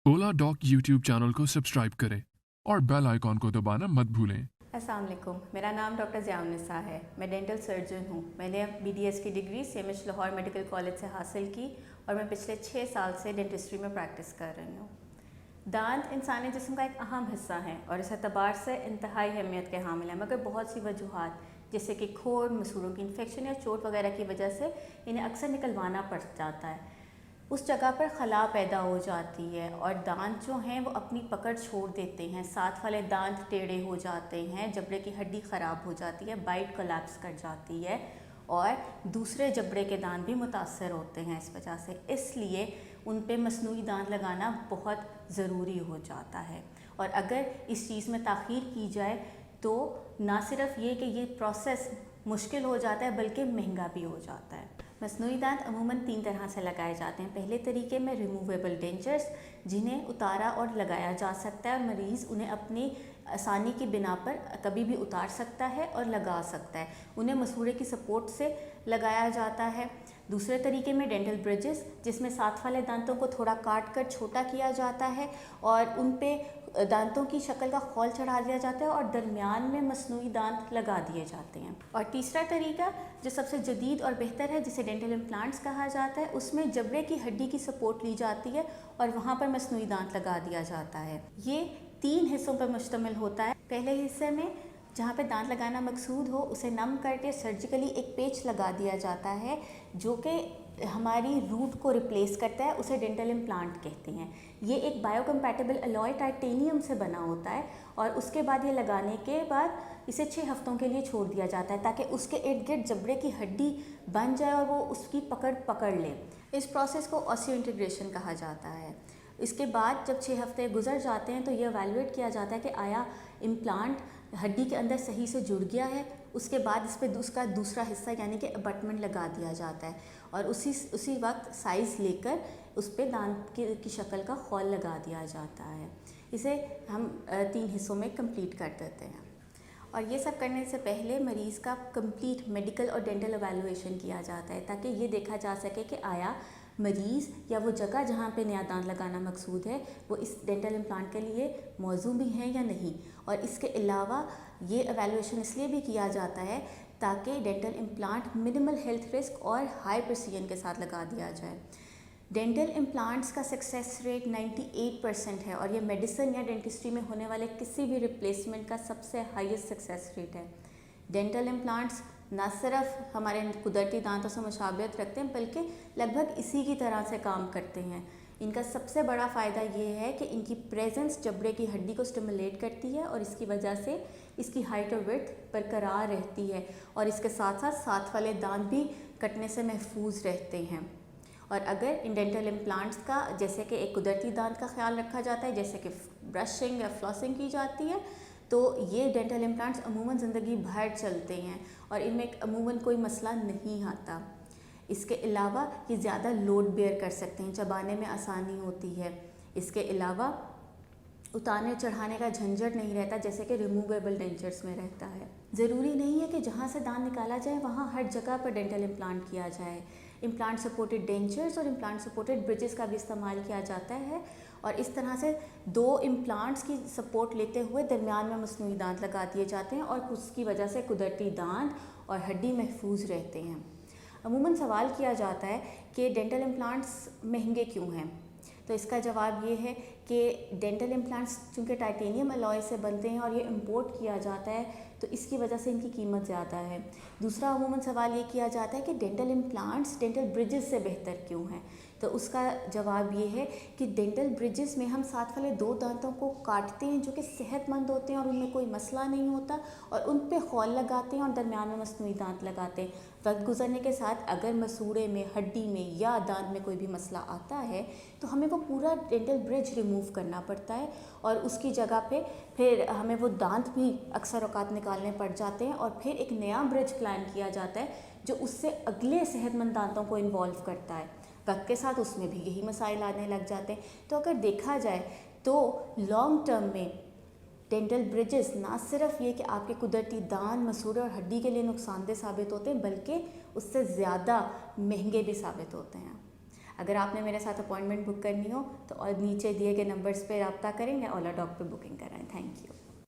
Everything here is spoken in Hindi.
ओला डॉक यूट्यूब चैनल को सब्सक्राइब करें और बेल आइकॉन को दबाना मत भूलें। अस्सलाम वालेकुम, मेरा नाम डॉक्टर ज़िया-उन-निसा है। मैं डेंटल सर्जन हूँ। मैंने BDS की degree CMH Lahore medical college से हासिल की और मैं पिछले 6 साल से डेंटिस्ट्री में प्रैक्टिस कर रही हूँ। दांत इंसानी जिस्म का एक अहम हिस्सा है और इस एतबार से इंतहाई अहमियत के हामिल हैं, मगर बहुत सी वजूहात जैसे कि खोड़, मसूड़ों की इन्फेक्शन या चोट वगैरह की वजह से इन्हें अक्सर निकलवाना पड़ जाता है। उस जगह पर खला पैदा हो जाती है और दांत जो हैं वो अपनी पकड़ छोड़ देते हैं। साथ वाले दांत टेढ़े हो जाते हैं, जबड़े की हड्डी ख़राब हो जाती है, बाइट कोलैप्स कर जाती है और दूसरे जबड़े के दांत भी मुतासर होते हैं इस वजह से। इसलिए उन पे मसनूई दांत लगाना बहुत ज़रूरी हो जाता है और अगर इस चीज़ में ताख़ीर की जाए तो ना सिर्फ ये कि ये प्रोसेस मुश्किल हो जाता है बल्कि महंगा भी हो जाता है। मसनूई दांत अमूमन 3 तरह से लगाए जाते हैं। पहले तरीके में रिमूवेबल डेंचर्स, जिन्हें उतारा और लगाया जा सकता है और मरीज़ उन्हें अपनी आसानी की बिना पर कभी भी उतार सकता है और लगा सकता है। उन्हें मसूड़े की सपोर्ट से लगाया जाता है। दूसरे तरीके में डेंटल ब्रिजेस, जिसमें साथ वाले दांतों को थोड़ा काट कर छोटा किया जाता है और उन पे दांतों की शक्ल का खौल चढ़ा दिया जाता है और दरमियान में मसनूई दांत लगा दिए जाते हैं। और तीसरा तरीका जो सबसे जदीद और बेहतर है, जिसे डेंटल इम्प्लांट्स कहा जाता है, उसमें जबड़े की हड्डी की सपोर्ट ली जाती है और वहाँ पर मसनूई दांत लगा दिया जाता है। ये 3 हिस्सों पर मुश्तमिल होता है। पहले हिस्से में जहाँ पे दांत लगाना मकसूद हो उसे नम करके सर्जिकली एक पेच लगा दिया जाता है जो कि हमारी रूट को रिप्लेस करता है, उसे डेंटल इम्प्लांट कहते हैं। ये एक बायोकम्पैटिबल अलॉय टाइटेनियम से बना होता है और उसके बाद ये लगाने के बाद इसे 6 हफ्तों के लिए छोड़ दिया जाता है ताकि उसके इर्द गिर्द जबड़े की हड्डी बन जाए और वो उसकी पकड़ ले। इस प्रोसेस को ऑस्टियो कहा जाता है। इसके बाद जब 6 हफ्ते गुजर जाते हैं तो ये एवेलुएट किया जाता है कि आया इम्प्लांट हड्डी के अंदर सही से जुड़ गया है। उसके बाद इस पर उसका दूसरा हिस्सा यानी कि अबटमेंट लगा दिया जाता है और उसी वक्त साइज़ लेकर उस पर दांत की शक्ल का खौल लगा दिया जाता है। इसे हम 3 हिस्सों में कंप्लीट कर देते हैं और ये सब करने से पहले मरीज़ का कंप्लीट मेडिकल और डेंटल एवेलुएशन किया जाता है ताकि ये देखा जा सके कि आया मरीज़ या वो जगह जहाँ पे नया दांत लगाना मकसूद है वो इस डेंटल इम्प्लांट के लिए मौजू भी हैं या नहीं। और इसके अलावा ये एवेलुएशन इसलिए भी किया जाता है ताकि dental implant minimal health risk और हाई प्रिसीजन के साथ लगा दिया जाए। डेंटल इम्प्लांट्स का सक्सेस रेट 98% है और ये मेडिसिन या डेंटिस्ट्री में होने वाले किसी भी रिप्लेसमेंट का सबसे हाईएस्ट सक्सेस रेट है। डेंटल इम्प्लांट्स ना सिर्फ हमारे कुदरती दांतों से मुशाबहत रखते हैं बल्कि लगभग इसी की तरह से काम करते हैं। इनका सबसे बड़ा फ़ायदा ये है कि इनकी प्रेजेंस जबड़े की हड्डी को स्टिमुलेट करती है और इसकी वजह से इसकी हाइट और विड्थ बरकरार रहती है और इसके साथ साथ साथ वाले दांत भी कटने से महफूज रहते हैं। और अगर इन डेंटल इम्प्लांट्स का जैसे कि एक कुदरती दांत का ख्याल रखा जाता है, जैसे कि ब्रशिंग या फ्लॉसिंग की जाती है, तो ये डेंटल इम्प्लांट्स अमूमन ज़िंदगी भर चलते हैं और इनमें अमूमन कोई मसला नहीं आता। इसके अलावा ये ज़्यादा लोड बेयर कर सकते हैं, चबाने में आसानी होती है। इसके अलावा उतारने चढ़ाने का झंझट नहीं रहता जैसे कि रिमूवेबल डेंचर्स में रहता है। ज़रूरी नहीं है कि जहाँ से दांत निकाला जाए वहाँ हर जगह पर डेंटल इम्प्लांट किया जाए। इम्प्लांट सपोर्टेड डेंचर्स और इम्प्लांट सपोर्टेड ब्रिजेस का भी इस्तेमाल किया जाता है और इस तरह से 2 इम्प्लांट्स की सपोर्ट लेते हुए दरमियान में मसनूई दांत लगा दिए जाते हैं और उसकी वजह से कुदरती दांत और हड्डी महफूज रहते हैं। अमूमन सवाल किया जाता है कि डेंटल इम्प्लांट्स महंगे क्यों हैं, तो इसका जवाब ये है कि डेंटल इम्प्लांट्स चूँकि टाइटेनियम अलॉय से बनते हैं और ये इंपोर्ट किया जाता है तो इसकी वजह से इनकी कीमत ज़्यादा है। दूसरा अमूमन सवाल ये किया जाता है कि डेंटल इम्प्लांट्स डेंटल ब्रिजेस से बेहतर क्यों हैं, तो उसका जवाब ये है कि डेंटल ब्रिजेस में हम साथ वाले 2 दांतों को काटते हैं जो कि सेहतमंद होते हैं और उनमें कोई मसला नहीं होता और उन पे खौल लगाते हैं और दरमियान में मसनूई दांत लगाते हैं। वक्त गुजरने के साथ अगर मसूड़े में, हड्डी में या दांत में कोई भी मसला आता है तो हमें वो पूरा डेंटल ब्रिज रिमूव करना पड़ता है और उसकी जगह पे फिर हमें वो दांत भी अक्सर औकात निकालने पड़ जाते हैं और फिर एक नया ब्रिज प्लान किया जाता है जो उससे अगले सेहतमंद दांतों को इन्वॉल्व करता है। वक्त के साथ उसमें भी यही मसाइल आने लग जाते हैं। तो अगर देखा जाए तो लॉन्ग टर्म में डेंटल ब्रिजेस ना सिर्फ ये कि आपके कुदरती दांत, मसूड़े और हड्डी के लिए नुकसानदेह साबित होते हैं बल्कि उससे ज़्यादा महंगे भी साबित होते हैं। अगर आपने मेरे साथ अपॉइंटमेंट बुक करनी हो तो और नीचे दिए गए नंबर्स पे रब्ता करें या ओला डॉग पे बुकिंग कराएं। Thank you.